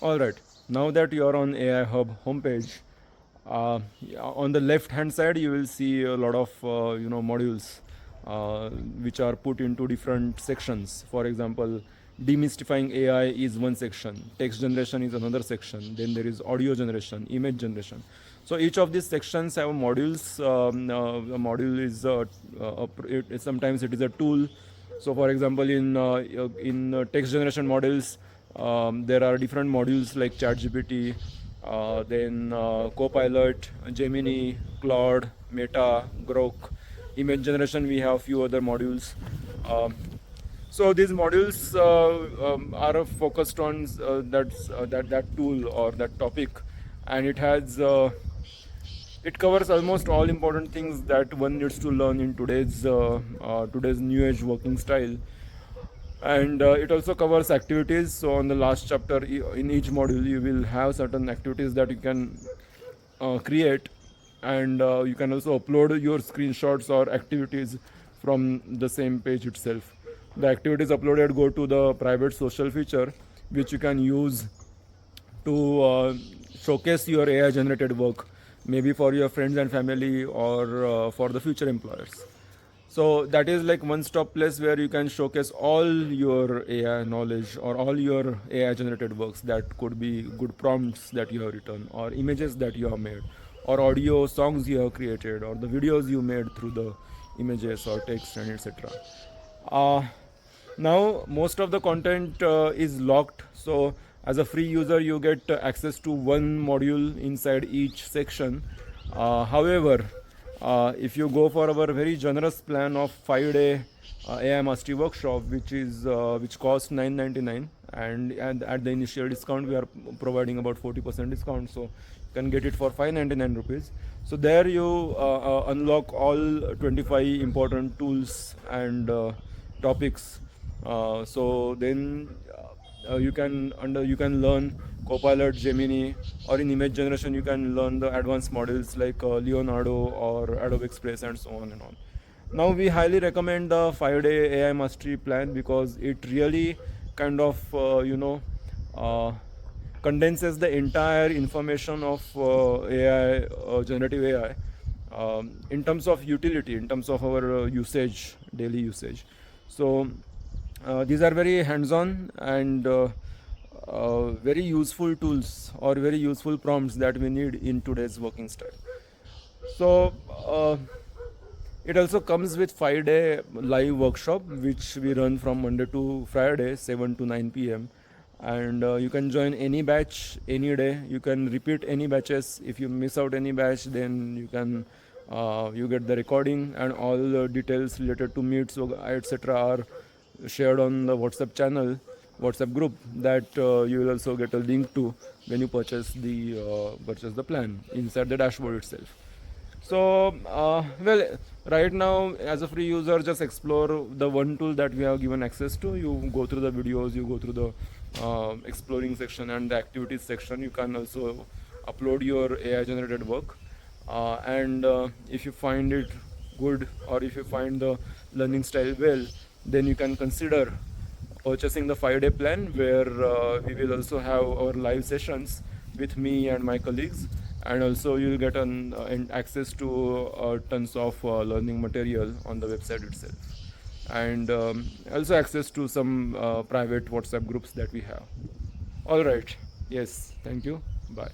All right. Now that you are on AI Hub homepage, on the left hand side you will see a lot of modules which are put into different sections. For example, demystifying AI is one section, text generation is another section, then there is audio generation, image generation. So each of these sections have modules. A module is sometimes it is a tool. So for example, in text generation models, there are different modules like ChatGPT, then Copilot, Gemini, Claude, Meta, Grok. Image generation, we have few other modules. Um, so these modules are focused on that tool or that topic, and it covers almost all important things that one needs to learn in today's new age working style. And it also covers activities. So on the last chapter, in each module you will have certain activities that you can create, and you can also upload your screenshots or activities from the same page itself. The activities uploaded go to the private social feature, which you can use to showcase your AI generated work, maybe for your friends and family, or for the future employers. So that is like one stop place where you can showcase all your AI knowledge or all your AI generated works. That could be good prompts that you have written, or images that you have made, or audio songs you have created, or the videos you made through the images or text, and etc. uh, Now most of the content is locked. So as a free user you get access to one module inside each section. However, if you go for our very generous plan of 5-day AI Mastery Workshop, which costs 999, and at the initial discount we are providing about 40% discount, so you can get it for 599 rupees. So there you unlock all 25 important tools and topics. So then you can learn Copilot, Gemini, or in image generation you can learn the advanced models like Leonardo or Adobe Express and so on and on. Now we highly recommend the 5-day AI mastery plan because it really kind of uh, condenses the entire information of AI, generative AI, in terms of utility, in terms of our usage, daily usage. So these are very hands-on and very useful tools or very useful prompts that we need in today's working style. So it also comes with 5-day live workshop which we run from Monday to Friday, 7 to 9 p.m. And you can join any batch any day. You can repeat any batches. If you miss out any batch, then you get the recording, and all the details related to meets etc. are shared on the WhatsApp group that you will also get a link to when you purchase the plan inside the dashboard itself. So, well, right now, as a free user, just explore the one tool that we have given access to. You go through the videos, you go through the exploring section and the activities section. You can also upload your AI generated work. And if you find it good, or if you find the learning style well, then you can consider purchasing the 5-day plan, where we will also have our live sessions with me and my colleagues, and also you'll get access to tons of learning material on the website itself, and also access to some private WhatsApp groups that we have. All right. Yes. Thank you. Bye.